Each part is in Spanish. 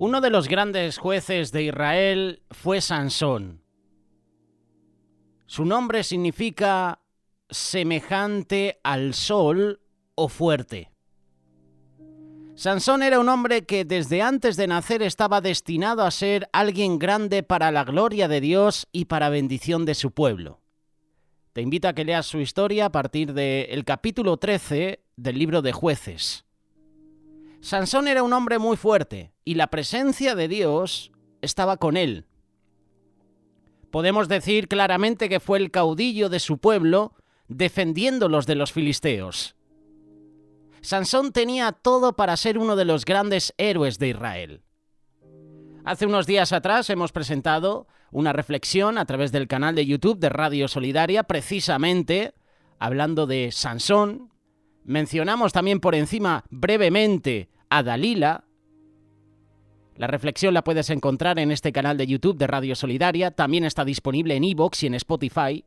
Uno de los grandes jueces de Israel fue Sansón. Su nombre significa semejante al sol o fuerte. Sansón era un hombre que desde antes de nacer estaba destinado a ser alguien grande para la gloria de Dios y para bendición de su pueblo. Te invito a que leas su historia a partir del capítulo 13 del libro de Jueces. Sansón era un hombre muy fuerte y la presencia de Dios estaba con él. Podemos decir claramente que fue el caudillo de su pueblo defendiéndolos de los filisteos. Sansón tenía todo para ser uno de los grandes héroes de Israel. Hace unos días atrás hemos presentado una reflexión a través del canal de YouTube de Radio Solidaria, precisamente hablando de Sansón. Mencionamos también por encima brevemente a Dalila. La reflexión la puedes encontrar en este canal de YouTube de Radio Solidaria, también está disponible en iVoox y en Spotify.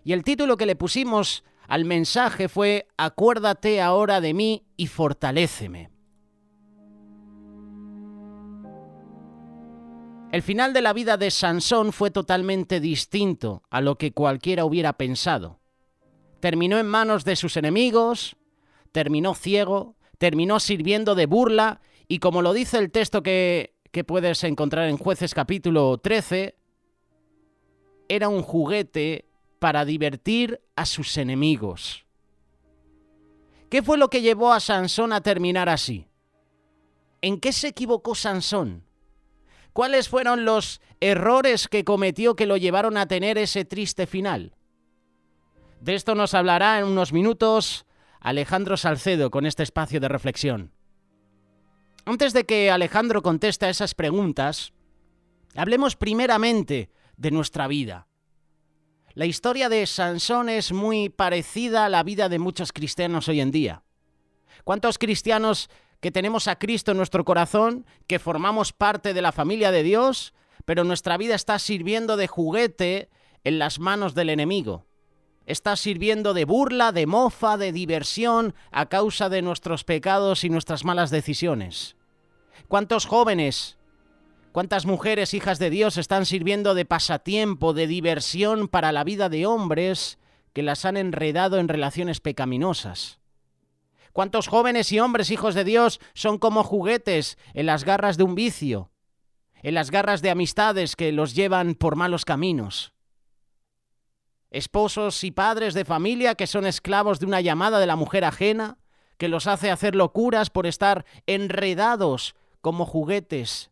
Y el título que le pusimos al mensaje fue «Acuérdate ahora de mí y fortaléceme». El final de la vida de Sansón fue totalmente distinto a lo que cualquiera hubiera pensado. Terminó en manos de sus enemigos, terminó ciego, terminó sirviendo de burla y, como lo dice el texto que puedes encontrar en Jueces capítulo 13, era un juguete para divertir a sus enemigos. ¿Qué fue lo que llevó a Sansón a terminar así? ¿En qué se equivocó Sansón? ¿Cuáles fueron los errores que cometió que lo llevaron a tener ese triste final? De esto nos hablará en unos minutos Alejandro Salcedo con este espacio de reflexión. Antes de que Alejandro conteste a esas preguntas, hablemos primeramente de nuestra vida. La historia de Sansón es muy parecida a la vida de muchos cristianos hoy en día. ¿Cuántos cristianos que tenemos a Cristo en nuestro corazón, que formamos parte de la familia de Dios, pero nuestra vida está sirviendo de juguete en las manos del enemigo? Está sirviendo de burla, de mofa, de diversión a causa de nuestros pecados y nuestras malas decisiones. ¿Cuántos jóvenes, cuántas mujeres hijas de Dios están sirviendo de pasatiempo, de diversión para la vida de hombres que las han enredado en relaciones pecaminosas? ¿Cuántos jóvenes y hombres hijos de Dios son como juguetes en las garras de un vicio, en las garras de amistades que los llevan por malos caminos? Esposos y padres de familia que son esclavos de una llamada de la mujer ajena, que los hace hacer locuras por estar enredados como juguetes.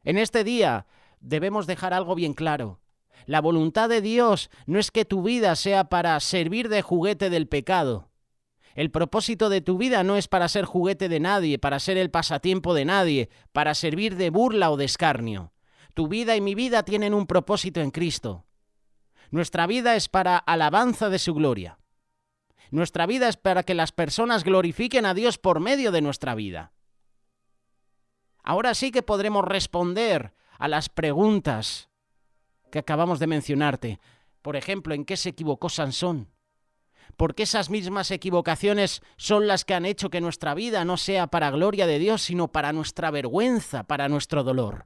En este día debemos dejar algo bien claro. La voluntad de Dios no es que tu vida sea para servir de juguete del pecado. El propósito de tu vida no es para ser juguete de nadie, para ser el pasatiempo de nadie, para servir de burla o de escarnio. Tu vida y mi vida tienen un propósito en Cristo. Nuestra vida es para alabanza de su gloria. Nuestra vida es para que las personas glorifiquen a Dios por medio de nuestra vida. Ahora sí que podremos responder a las preguntas que acabamos de mencionarte. Por ejemplo, ¿en qué se equivocó Sansón? Porque esas mismas equivocaciones son las que han hecho que nuestra vida no sea para gloria de Dios, sino para nuestra vergüenza, para nuestro dolor.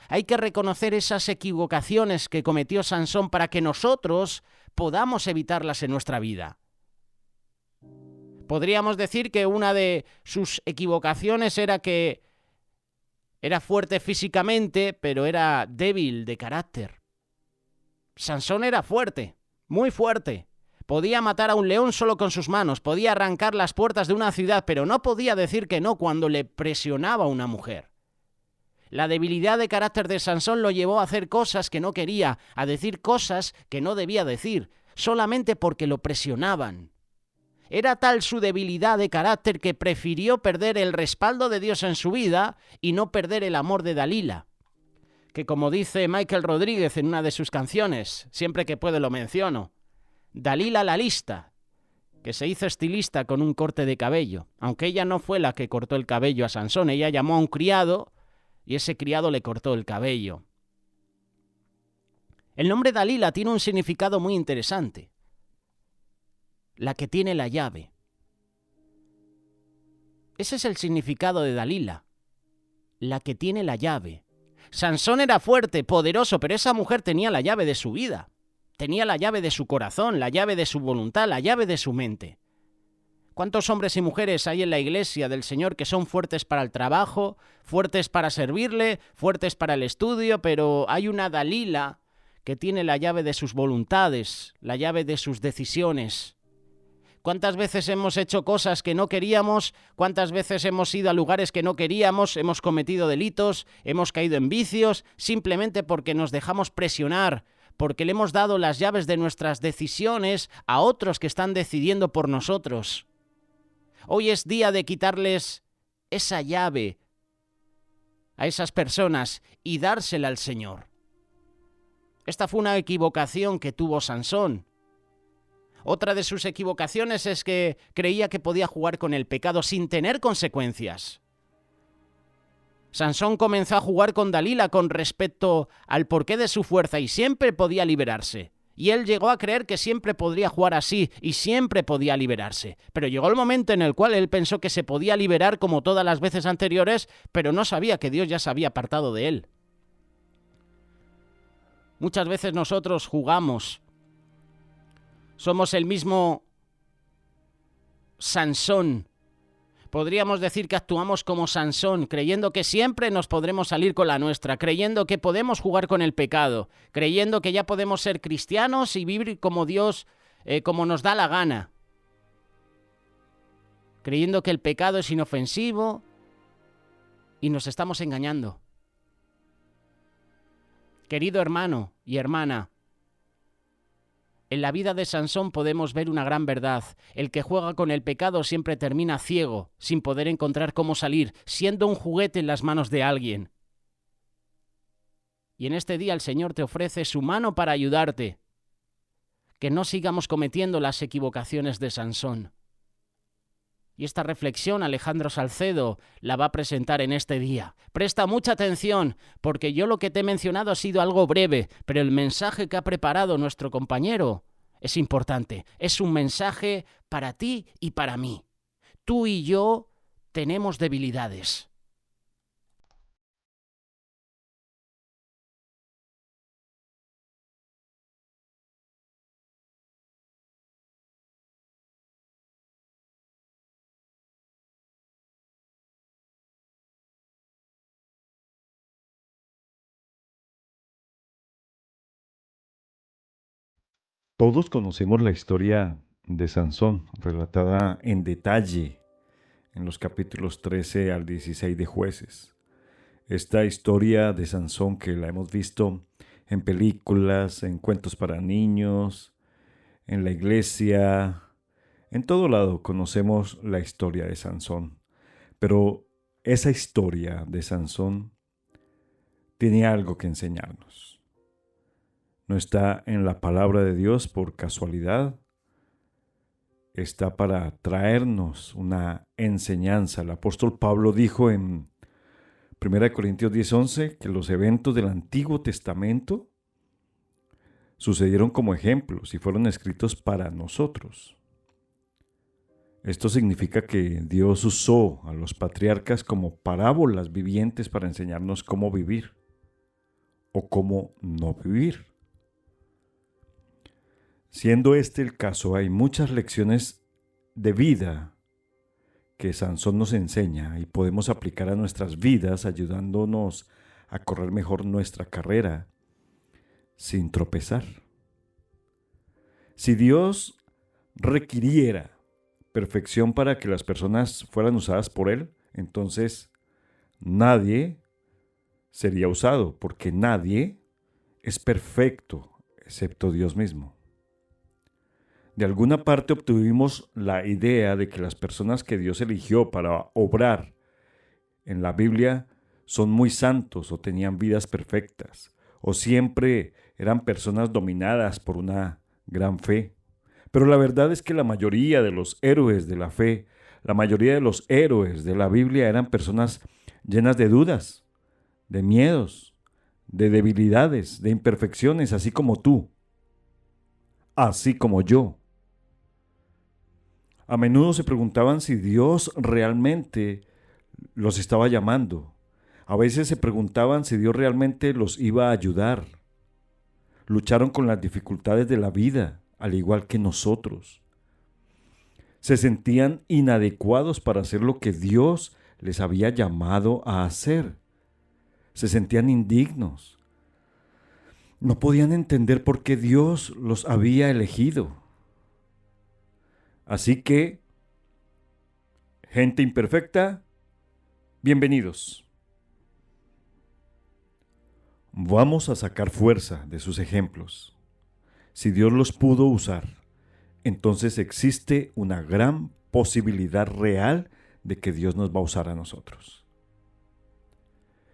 Hay que reconocer esas equivocaciones que cometió Sansón para que nosotros podamos evitarlas en nuestra vida. Podríamos decir que una de sus equivocaciones era que era fuerte físicamente, pero era débil de carácter. Sansón era fuerte, muy fuerte. Podía matar a un león solo con sus manos, podía arrancar las puertas de una ciudad, pero no podía decir que no cuando le presionaba a una mujer. La debilidad de carácter de Sansón lo llevó a hacer cosas que no quería, a decir cosas que no debía decir, solamente porque lo presionaban. Era tal su debilidad de carácter que prefirió perder el respaldo de Dios en su vida y no perder el amor de Dalila, que, como dice Michael Rodríguez en una de sus canciones, siempre que puedo lo menciono, Dalila la lista, que se hizo estilista con un corte de cabello, aunque ella no fue la que cortó el cabello a Sansón, ella llamó a un criado y ese criado le cortó el cabello. El nombre Dalila tiene un significado muy interesante. La que tiene la llave. Ese es el significado de Dalila, la que tiene la llave. Sansón era fuerte, poderoso, pero esa mujer tenía la llave de su vida. Tenía la llave de su corazón, la llave de su voluntad, la llave de su mente. ¿Cuántos hombres y mujeres hay en la iglesia del Señor que son fuertes para el trabajo, fuertes para servirle, fuertes para el estudio, pero hay una Dalila que tiene la llave de sus voluntades, la llave de sus decisiones? ¿Cuántas veces hemos hecho cosas que no queríamos? ¿Cuántas veces hemos ido a lugares que no queríamos? Hemos cometido delitos, hemos caído en vicios, simplemente porque nos dejamos presionar, porque le hemos dado las llaves de nuestras decisiones a otros que están decidiendo por nosotros. Hoy es día de quitarles esa llave a esas personas y dársela al Señor. Esta fue una equivocación que tuvo Sansón. Otra de sus equivocaciones es que creía que podía jugar con el pecado sin tener consecuencias. Sansón comenzó a jugar con Dalila con respecto al porqué de su fuerza y siempre podía liberarse. Y él llegó a creer que siempre podría jugar así y siempre podía liberarse. Pero llegó el momento en el cual él pensó que se podía liberar como todas las veces anteriores, pero no sabía que Dios ya se había apartado de él. Muchas veces nosotros jugamos. Somos el mismo Sansón. Podríamos decir que actuamos como Sansón, creyendo que siempre nos podremos salir con la nuestra, creyendo que podemos jugar con el pecado, creyendo que ya podemos ser cristianos y vivir como Dios, como nos da la gana, creyendo que el pecado es inofensivo y nos estamos engañando. Querido hermano y hermana, en la vida de Sansón podemos ver una gran verdad. El que juega con el pecado siempre termina ciego, sin poder encontrar cómo salir, siendo un juguete en las manos de alguien. Y en este día el Señor te ofrece su mano para ayudarte. Que no sigamos cometiendo las equivocaciones de Sansón. Y esta reflexión Alejandro Salcedo la va a presentar en este día. Presta mucha atención, porque yo lo que te he mencionado ha sido algo breve, pero el mensaje que ha preparado nuestro compañero es importante. Es un mensaje para ti y para mí. Tú y yo tenemos debilidades. Todos conocemos la historia de Sansón, relatada en detalle en los capítulos 13 al 16 de Jueces. Esta historia de Sansón que la hemos visto en películas, en cuentos para niños, en la iglesia, en todo lado conocemos la historia de Sansón. Pero esa historia de Sansón tiene algo que enseñarnos. No está en la palabra de Dios por casualidad. Está para traernos una enseñanza. El apóstol Pablo dijo en 1 Corintios 10:11 que los eventos del Antiguo Testamento sucedieron como ejemplos y fueron escritos para nosotros. Esto significa que Dios usó a los patriarcas como parábolas vivientes para enseñarnos cómo vivir o cómo no vivir. Siendo este el caso, hay muchas lecciones de vida que Sansón nos enseña y podemos aplicar a nuestras vidas ayudándonos a correr mejor nuestra carrera sin tropezar. Si Dios requiriera perfección para que las personas fueran usadas por Él, entonces nadie sería usado, porque nadie es perfecto excepto Dios mismo. De alguna parte obtuvimos la idea de que las personas que Dios eligió para obrar en la Biblia son muy santos o tenían vidas perfectas o siempre eran personas dominadas por una gran fe. Pero la verdad es que la mayoría de los héroes de la fe, la mayoría de los héroes de la Biblia eran personas llenas de dudas, de miedos, de debilidades, de imperfecciones, así como tú, así como yo. A menudo se preguntaban si Dios realmente los estaba llamando. A veces se preguntaban si Dios realmente los iba a ayudar. Lucharon con las dificultades de la vida, al igual que nosotros. Se sentían inadecuados para hacer lo que Dios les había llamado a hacer. Se sentían indignos. No podían entender por qué Dios los había elegido. Así que, gente imperfecta, bienvenidos. Vamos a sacar fuerza de sus ejemplos. Si Dios los pudo usar, entonces existe una gran posibilidad real de que Dios nos va a usar a nosotros.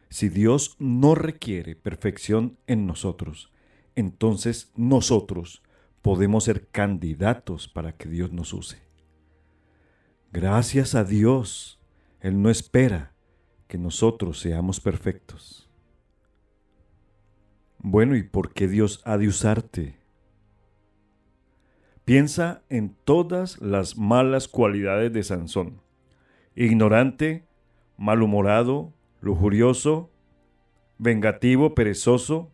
Si Dios no requiere perfección en nosotros, entonces nosotros podemos ser candidatos para que Dios nos use. Gracias a Dios, Él no espera que nosotros seamos perfectos. Bueno, ¿y por qué Dios ha de usarte? Piensa en todas las malas cualidades de Sansón. Ignorante, malhumorado, lujurioso, vengativo, perezoso,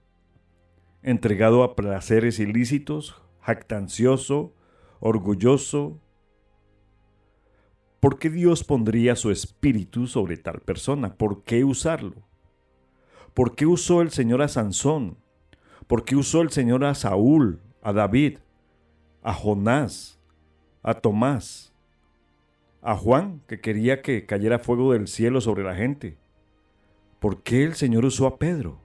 entregado a placeres ilícitos, jactancioso, orgulloso. ¿Por qué Dios pondría su espíritu sobre tal persona? ¿Por qué usarlo? ¿Por qué usó el Señor a Sansón? ¿Por qué usó el Señor a Saúl, a David, a Jonás, a Tomás, a Juan, que quería que cayera fuego del cielo sobre la gente? ¿Por qué el Señor usó a Pedro?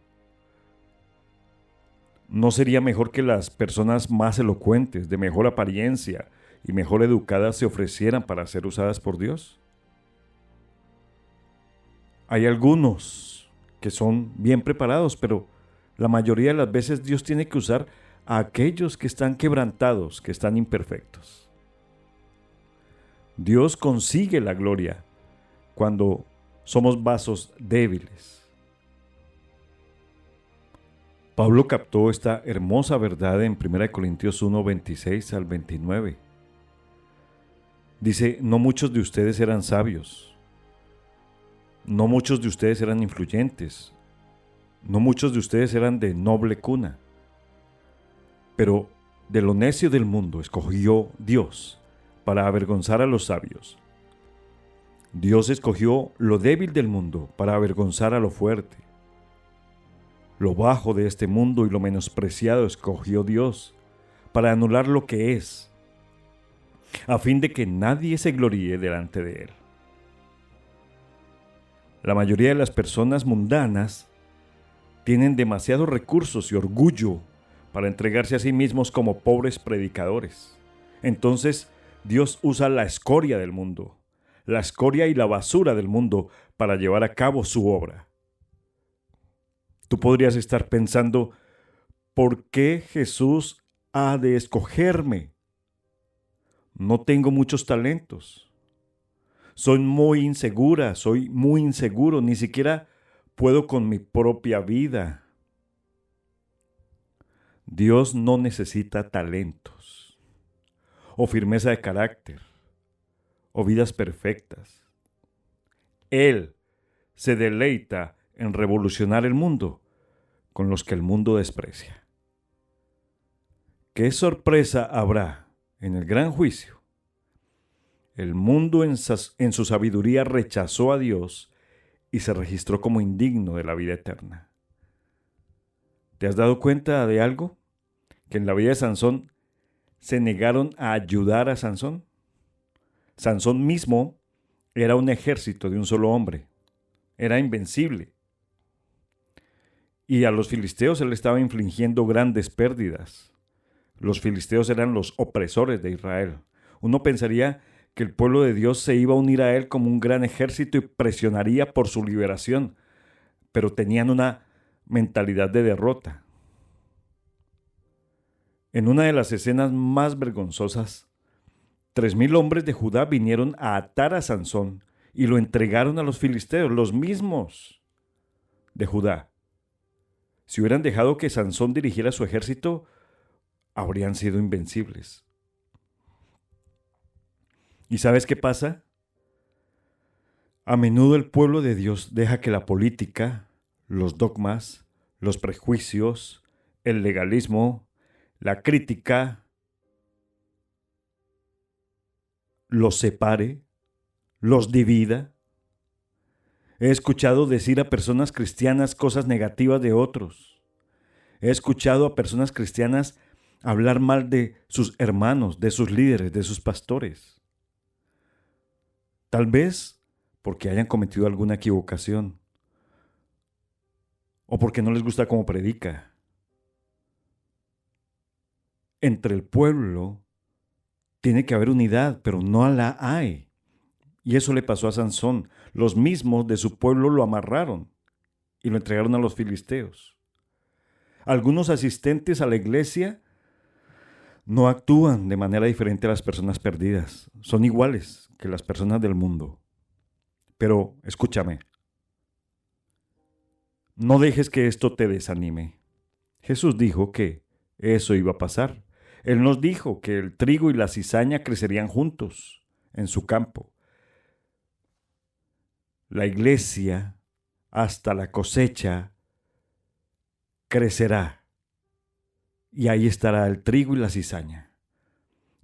¿No sería mejor que las personas más elocuentes, de mejor apariencia y mejor educadas se ofrecieran para ser usadas por Dios? Hay algunos que son bien preparados, pero la mayoría de las veces Dios tiene que usar a aquellos que están quebrantados, que están imperfectos. Dios consigue la gloria cuando somos vasos débiles. Pablo captó esta hermosa verdad en 1 Corintios 1, 26 al 29. Dice, no muchos de ustedes eran sabios, no muchos de ustedes eran influyentes, no muchos de ustedes eran de noble cuna, pero de lo necio del mundo escogió Dios para avergonzar a los sabios. Dios escogió lo débil del mundo para avergonzar a lo fuerte. Lo bajo de este mundo y lo menospreciado escogió Dios para anular lo que es, a fin de que nadie se gloríe delante de Él. La mayoría de las personas mundanas tienen demasiados recursos y orgullo para entregarse a sí mismos como pobres predicadores. Entonces, Dios usa la escoria del mundo, la escoria y la basura del mundo para llevar a cabo su obra. Tú podrías estar pensando, ¿por qué Jesús ha de escogerme? No tengo muchos talentos. Soy muy insegura, soy muy inseguro, ni siquiera puedo con mi propia vida. Dios no necesita talentos, o firmeza de carácter, o vidas perfectas. Él se deleita en revolucionar el mundo con los que el mundo desprecia. ¿Qué sorpresa habrá en el gran juicio? El mundo en su sabiduría rechazó a Dios y se registró como indigno de la vida eterna. ¿Te has dado cuenta de algo? Que en la vida de Sansón se negaron a ayudar a Sansón. Sansón mismo era un ejército de un solo hombre. Era invencible. Y a los filisteos él estaba infligiendo grandes pérdidas. Los filisteos eran los opresores de Israel. Uno pensaría que el pueblo de Dios se iba a unir a él como un gran ejército y presionaría por su liberación, pero tenían una mentalidad de derrota. En una de las escenas más vergonzosas, 3,000 hombres de Judá vinieron a atar a Sansón y lo entregaron a los filisteos, los mismos de Judá. Si hubieran dejado que Sansón dirigiera su ejército, habrían sido invencibles. ¿Y sabes qué pasa? A menudo el pueblo de Dios deja que la política, los dogmas, los prejuicios, el legalismo, la crítica, los separe, los divida. He escuchado decir a personas cristianas cosas negativas de otros. He escuchado a personas cristianas hablar mal de sus hermanos, de sus líderes, de sus pastores. Tal vez porque hayan cometido alguna equivocación o porque no les gusta cómo predica. Entre el pueblo tiene que haber unidad, pero no la hay. Y eso le pasó a Sansón. Los mismos de su pueblo lo amarraron y lo entregaron a los filisteos. Algunos asistentes a la iglesia no actúan de manera diferente a las personas perdidas. Son iguales que las personas del mundo. Pero escúchame, no dejes que esto te desanime. Jesús dijo que eso iba a pasar. Él nos dijo que el trigo y la cizaña crecerían juntos en su campo. La iglesia, hasta la cosecha, crecerá. Y ahí estará el trigo y la cizaña.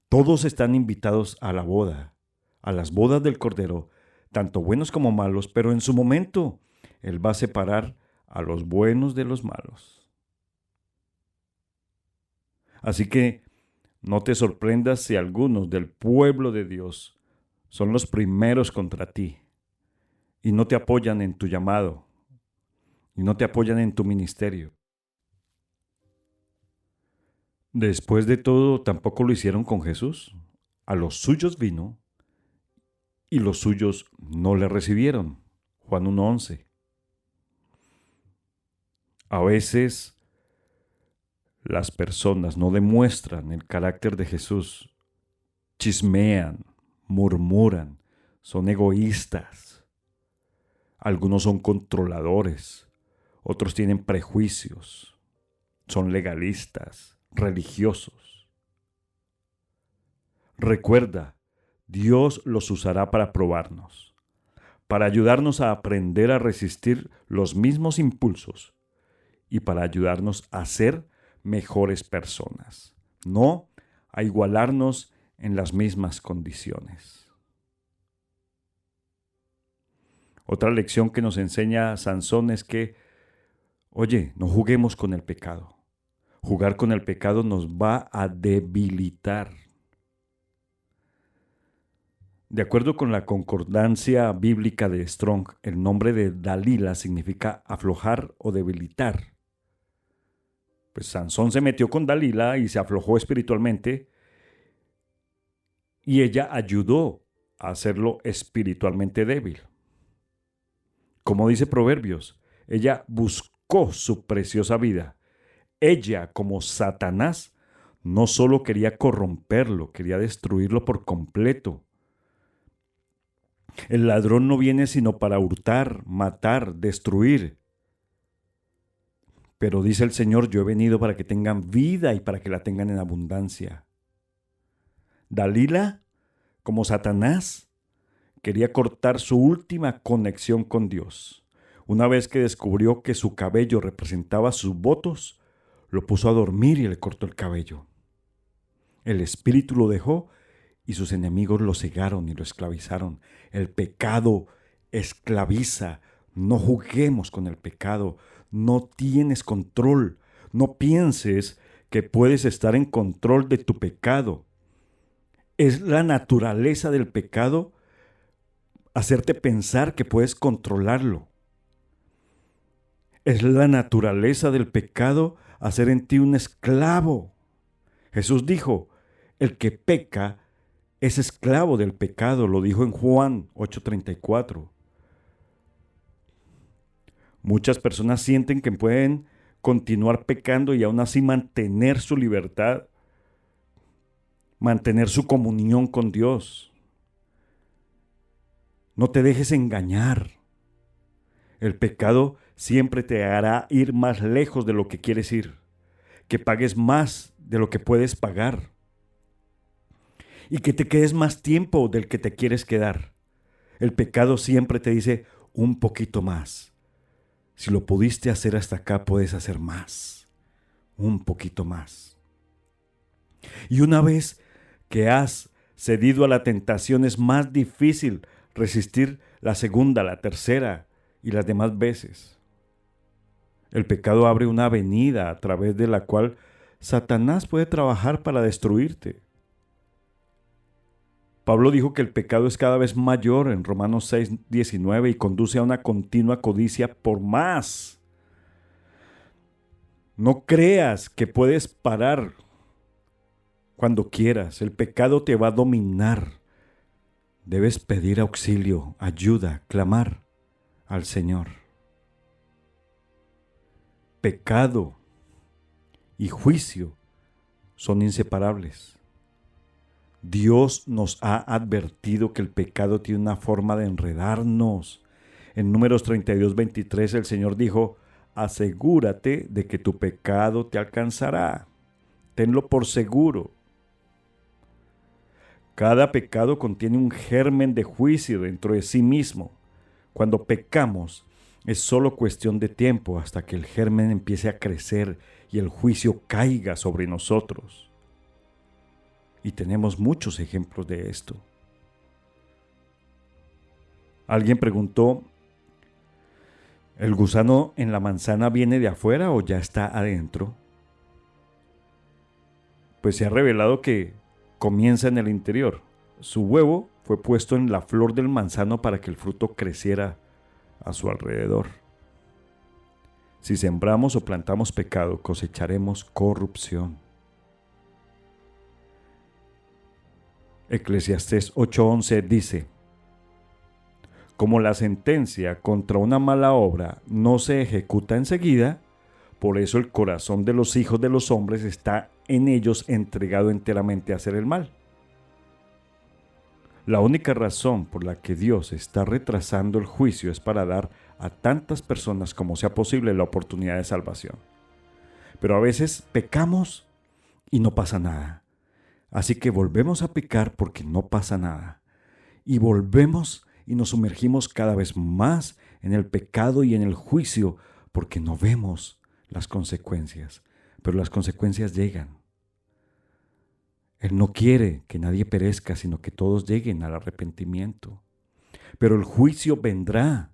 Todos están invitados a la boda, a las bodas del Cordero, tanto buenos como malos, pero en su momento Él va a separar a los buenos de los malos. Así que no te sorprendas si algunos del pueblo de Dios son los primeros contra ti y no te apoyan en tu llamado y no te apoyan en tu ministerio. Después de todo, tampoco lo hicieron con Jesús. A los suyos vino y los suyos no le recibieron. Juan 1:11. A veces las personas no demuestran el carácter de Jesús, chismean, murmuran, son egoístas. Algunos son controladores, otros tienen prejuicios, son legalistas, religiosos. Recuerda, Dios los usará para probarnos, para ayudarnos a aprender a resistir los mismos impulsos y para ayudarnos a ser mejores personas, no a igualarnos en las mismas condiciones. Otra lección que nos enseña Sansón es que, oye, no juguemos con el pecado. Jugar con el pecado nos va a debilitar. De acuerdo con la concordancia bíblica de Strong, el nombre de Dalila significa aflojar o debilitar. Pues Sansón se metió con Dalila y se aflojó espiritualmente y ella ayudó a hacerlo espiritualmente débil. Como dice Proverbios, ella buscó su preciosa vida. Ella, como Satanás, no solo quería corromperlo, quería destruirlo por completo. El ladrón no viene sino para hurtar, matar, destruir. Pero dice el Señor, yo he venido para que tengan vida y para que la tengan en abundancia. Dalila, como Satanás, quería cortar su última conexión con Dios. Una vez que descubrió que su cabello representaba sus votos, lo puso a dormir y le cortó el cabello. El espíritu lo dejó y sus enemigos lo cegaron y lo esclavizaron. El pecado esclaviza. No juguemos con el pecado. No tienes control. No pienses que puedes estar en control de tu pecado. Es la naturaleza del pecado hacerte pensar que puedes controlarlo. Es la naturaleza del pecado hacer en ti un esclavo. Jesús dijo, el que peca es esclavo del pecado, lo dijo en Juan 8:34. Muchas personas sienten que pueden continuar pecando y aún así mantener su libertad, mantener su comunión con Dios. No te dejes engañar. El pecado siempre te hará ir más lejos de lo que quieres ir, que pagues más de lo que puedes pagar. y que te quedes más tiempo del que te quieres quedar. El pecado siempre te dice un poquito más. Si lo pudiste hacer hasta acá, puedes hacer más, un poquito más. Y una vez que has cedido a la tentación, es más difícil resistir la segunda, la tercera y las demás veces. El pecado abre una avenida a través de la cual Satanás puede trabajar para destruirte. Pablo dijo que el pecado es cada vez mayor en Romanos 6:19 y conduce a una continua codicia por más. No creas que puedes parar cuando quieras. El pecado te va a dominar. Debes pedir auxilio, ayuda, clamar al Señor. Pecado y juicio son inseparables. Dios nos ha advertido que el pecado tiene una forma de enredarnos. En Números 32:23 el Señor dijo: asegúrate de que tu pecado te alcanzará. Tenlo por seguro. Cada pecado contiene un germen de juicio dentro de sí mismo. Cuando pecamos, es solo cuestión de tiempo hasta que el germen empiece a crecer y el juicio caiga sobre nosotros. Y tenemos muchos ejemplos de esto. Alguien preguntó: ¿el gusano en la manzana viene de afuera o ya está adentro? Pues se ha revelado que comienza en el interior. Su huevo fue puesto en la flor del manzano para que el fruto creciera a su alrededor. Si sembramos o plantamos pecado, cosecharemos corrupción. Eclesiastés 8:11 dice: como la sentencia contra una mala obra no se ejecuta enseguida, por eso el corazón de los hijos de los hombres está en ellos entregado enteramente a hacer el mal. La única razón por la que Dios está retrasando el juicio es para dar a tantas personas como sea posible la oportunidad de salvación. Pero a veces pecamos y no pasa nada. Así que volvemos a pecar porque no pasa nada. Y volvemos y nos sumergimos cada vez más en el pecado y en el juicio porque no vemos las consecuencias. Pero las consecuencias llegan. Él no quiere que nadie perezca, sino que todos lleguen al arrepentimiento. Pero el juicio vendrá.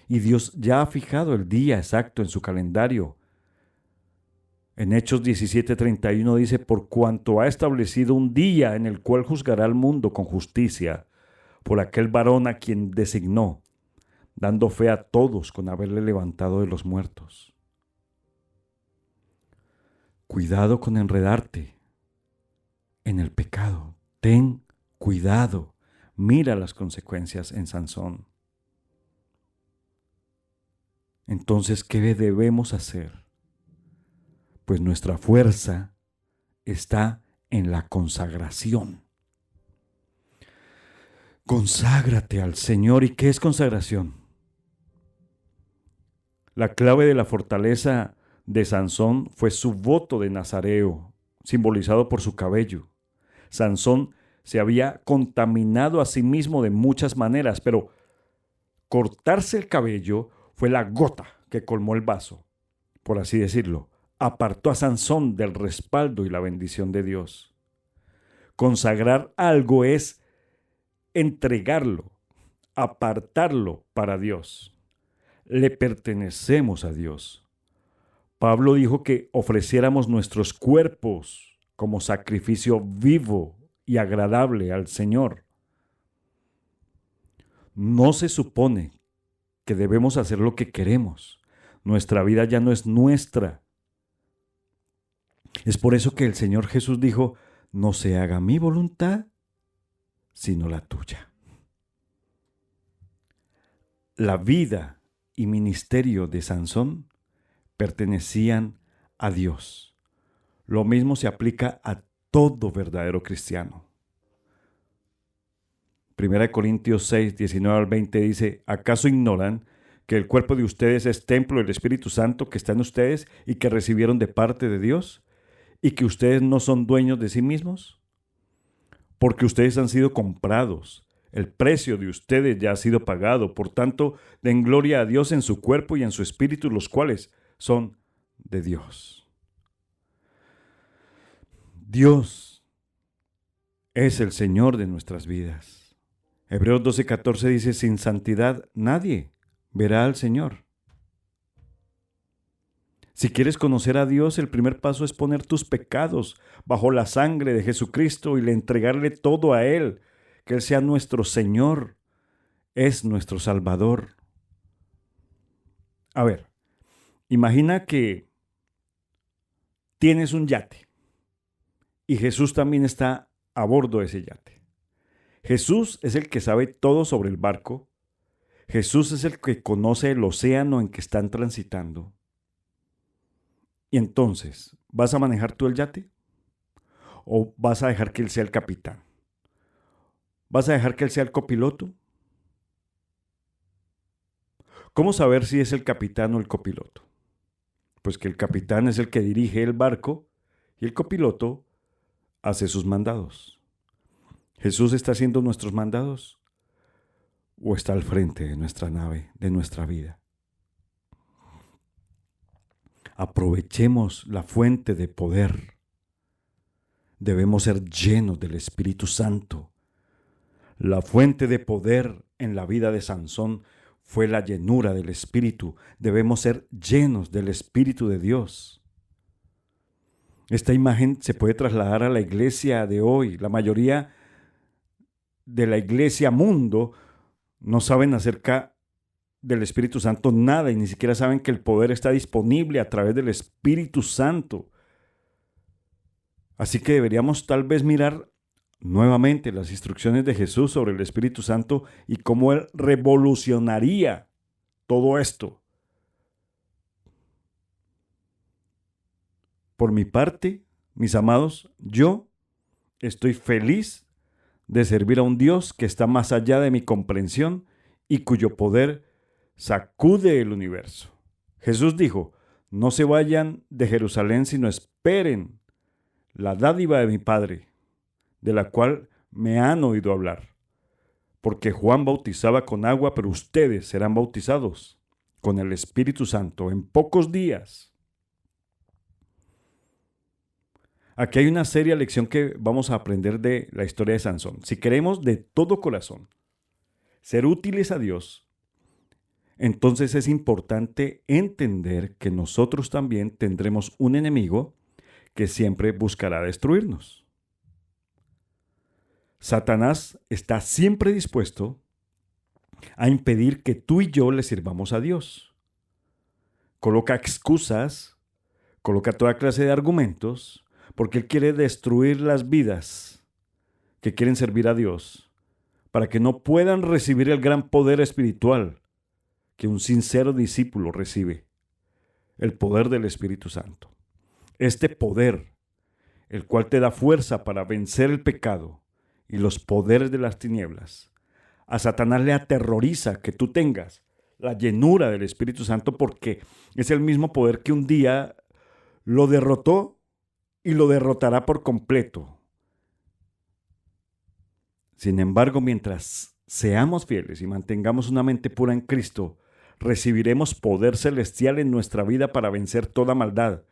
Y Dios ya ha fijado el día exacto en su calendario. En Hechos 17:31 dice: por cuanto ha establecido un día en el cual juzgará al mundo con justicia, por aquel varón a quien designó, dando fe a todos con haberle levantado de los muertos. Cuidado con enredarte en el pecado. Ten cuidado. Mira las consecuencias en Sansón. Entonces, ¿qué debemos hacer? Pues nuestra fuerza está en la consagración. Conságrate al Señor. ¿Y qué es consagración? La clave de la fortaleza de Sansón fue su voto de nazareo, simbolizado por su cabello. Sansón se había contaminado a sí mismo de muchas maneras, pero cortarse el cabello fue la gota que colmó el vaso, por así decirlo. Apartó a Sansón del respaldo y la bendición de Dios. Consagrar algo es entregarlo, apartarlo para Dios. Le pertenecemos a Dios. Pablo dijo que ofreciéramos nuestros cuerpos como sacrificio vivo y agradable al Señor. No se supone que debemos hacer lo que queremos. Nuestra vida ya no es nuestra. Es por eso que el Señor Jesús dijo: no se haga mi voluntad, sino la tuya. La vida y ministerio de Sansón pertenecían a Dios. Lo mismo se aplica a todo verdadero cristiano. 1 Corintios 6, 19 al 20 dice: ¿acaso ignoran que el cuerpo de ustedes es templo del Espíritu Santo que está en ustedes y que recibieron de parte de Dios? ¿Y que ustedes no son dueños de sí mismos? porque ustedes han sido comprados. El precio de ustedes ya ha sido pagado. Por tanto, den gloria a Dios en su cuerpo y en su espíritu, los cuales son de Dios. Dios es el Señor de nuestras vidas. Hebreos 12:14 dice, sin santidad nadie verá al Señor. Si quieres conocer a Dios, el primer paso es poner tus pecados bajo la sangre de Jesucristo y entregarle todo a Él, que Él sea nuestro Señor, es nuestro Salvador. A ver, imagina que tienes un yate y Jesús también está a bordo de ese yate. Jesús es el que sabe todo sobre el barco. Jesús es el que conoce el océano en que están transitando. Y entonces, ¿vas a manejar tú el yate? ¿O vas a dejar que Él sea el capitán? ¿Vas a dejar que Él sea el copiloto? ¿Cómo saber si es el capitán o el copiloto? Pues que el capitán es el que dirige el barco y el copiloto hace sus mandados. ¿Jesús está haciendo nuestros mandados? ¿O está al frente de nuestra nave, de nuestra vida? Aprovechemos la fuente de poder. Debemos ser llenos del Espíritu Santo. La fuente de poder en la vida de Sansón fue la llenura del Espíritu. Debemos ser llenos del Espíritu de Dios. Esta imagen se puede trasladar a la iglesia de hoy. La mayoría de la iglesia mundo no saben acerca del Espíritu Santo nada y ni siquiera saben que el poder está disponible a través del Espíritu Santo. Así que deberíamos tal vez mirar nuevamente las instrucciones de Jesús sobre el Espíritu Santo y cómo Él revolucionaría todo esto. Por mi parte, mis amados, yo estoy feliz de servir a un Dios que está más allá de mi comprensión y cuyo poder sacude el universo. Jesús dijo, no se vayan de Jerusalén, sino esperen la dádiva de mi Padre, de la cual me han oído hablar. Porque Juan bautizaba con agua, pero ustedes serán bautizados con el Espíritu Santo en pocos días. Aquí hay una seria lección que vamos a aprender de la historia de Sansón. Si queremos de todo corazón ser útiles a Dios, entonces es importante entender que nosotros también tendremos un enemigo que siempre buscará destruirnos. Satanás está siempre dispuesto a impedir que tú y yo le sirvamos a Dios. Coloca excusas, coloca toda clase de argumentos, porque él quiere destruir las vidas que quieren servir a Dios, para que no puedan recibir el gran poder espiritual que un sincero discípulo recibe, el poder del Espíritu Santo. Este poder, el cual te da fuerza para vencer el pecado y los poderes de las tinieblas, a Satanás le aterroriza que tú tengas la llenura del Espíritu Santo, porque es el mismo poder que un día lo derrotó y lo derrotará por completo. Sin embargo, mientras seamos fieles y mantengamos una mente pura en Cristo, recibiremos poder celestial en nuestra vida para vencer toda maldad,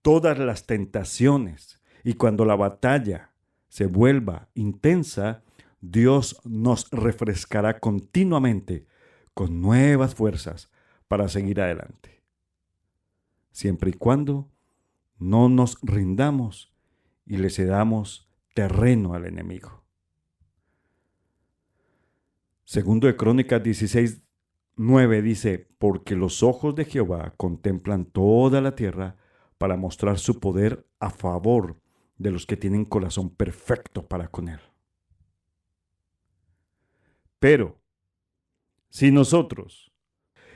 todas las tentaciones. Y cuando la batalla se vuelva intensa, Dios nos refrescará continuamente con nuevas fuerzas para seguir adelante. Siempre y cuando no nos rindamos y le cedamos terreno al enemigo. Segundo de Crónicas 16:9 dice, porque los ojos de Jehová contemplan toda la tierra para mostrar su poder a favor de los que tienen corazón perfecto para con él. Pero, si nosotros,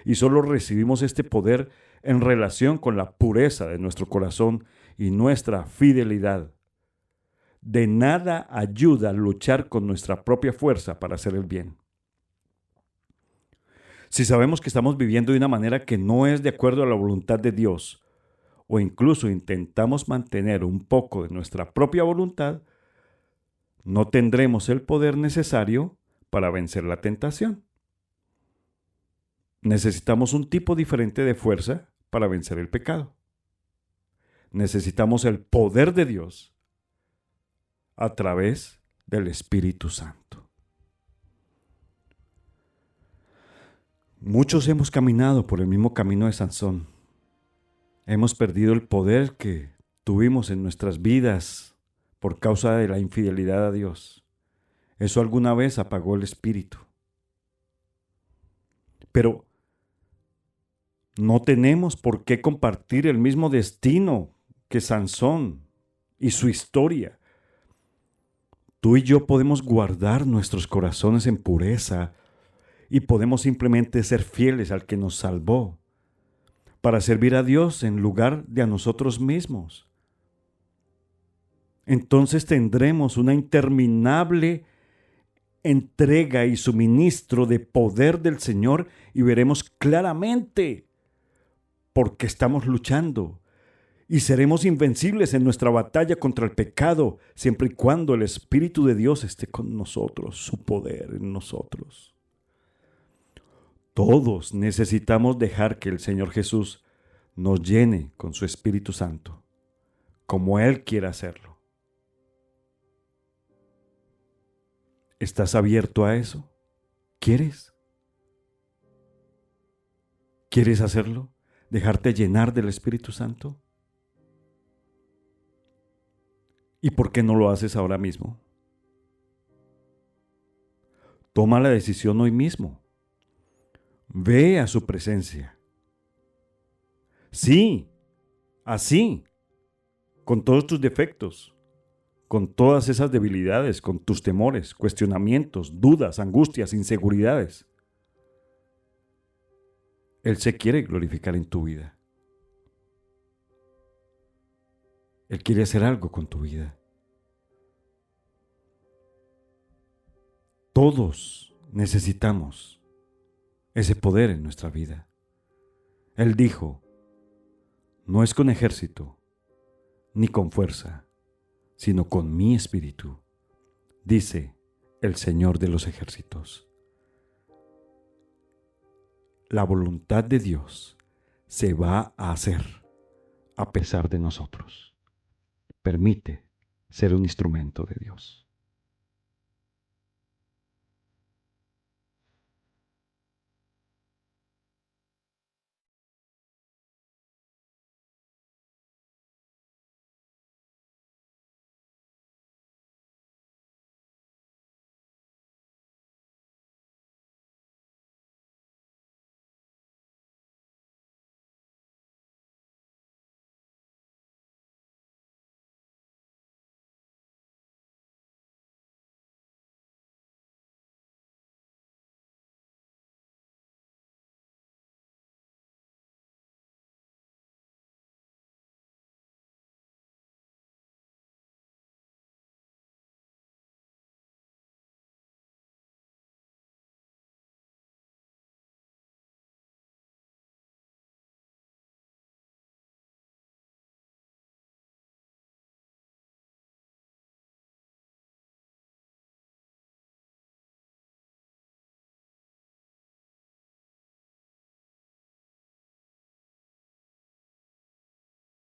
y solo recibimos este poder en relación con la pureza de nuestro corazón y nuestra fidelidad, de nada ayuda luchar con nuestra propia fuerza para hacer el bien. Si sabemos que estamos viviendo de una manera que no es de acuerdo a la voluntad de Dios, o incluso intentamos mantener un poco de nuestra propia voluntad, no tendremos el poder necesario para vencer la tentación. Necesitamos un tipo diferente de fuerza para vencer el pecado. Necesitamos el poder de Dios a través del Espíritu Santo. Muchos hemos caminado por el mismo camino de Sansón. Hemos perdido el poder que tuvimos en nuestras vidas por causa de la infidelidad a Dios. Eso alguna vez apagó el espíritu. Pero no tenemos por qué compartir el mismo destino que Sansón y su historia. Tú y yo podemos guardar nuestros corazones en pureza y podemos simplemente ser fieles al que nos salvó para servir a Dios en lugar de a nosotros mismos. Entonces tendremos una interminable entrega y suministro de poder del Señor y veremos claramente por qué estamos luchando. Y seremos invencibles en nuestra batalla contra el pecado, siempre y cuando el Espíritu de Dios esté con nosotros, su poder en nosotros. Todos necesitamos dejar que el Señor Jesús nos llene con su Espíritu Santo, como Él quiere hacerlo. ¿Estás abierto a eso? ¿Quieres? ¿Quieres hacerlo? ¿Dejarte llenar del Espíritu Santo? ¿Y por qué no lo haces ahora mismo? Toma la decisión hoy mismo. Ve a su presencia. Sí, así, con todos tus defectos, con todas esas debilidades, con tus temores, cuestionamientos, dudas, angustias, inseguridades. Él se quiere glorificar en tu vida. Él quiere hacer algo con tu vida. Todos necesitamos ese poder en nuestra vida. Él dijo, no es con ejército, ni con fuerza, sino con mi espíritu, dice el Señor de los ejércitos. La voluntad de Dios se va a hacer a pesar de nosotros. Permite ser un instrumento de Dios.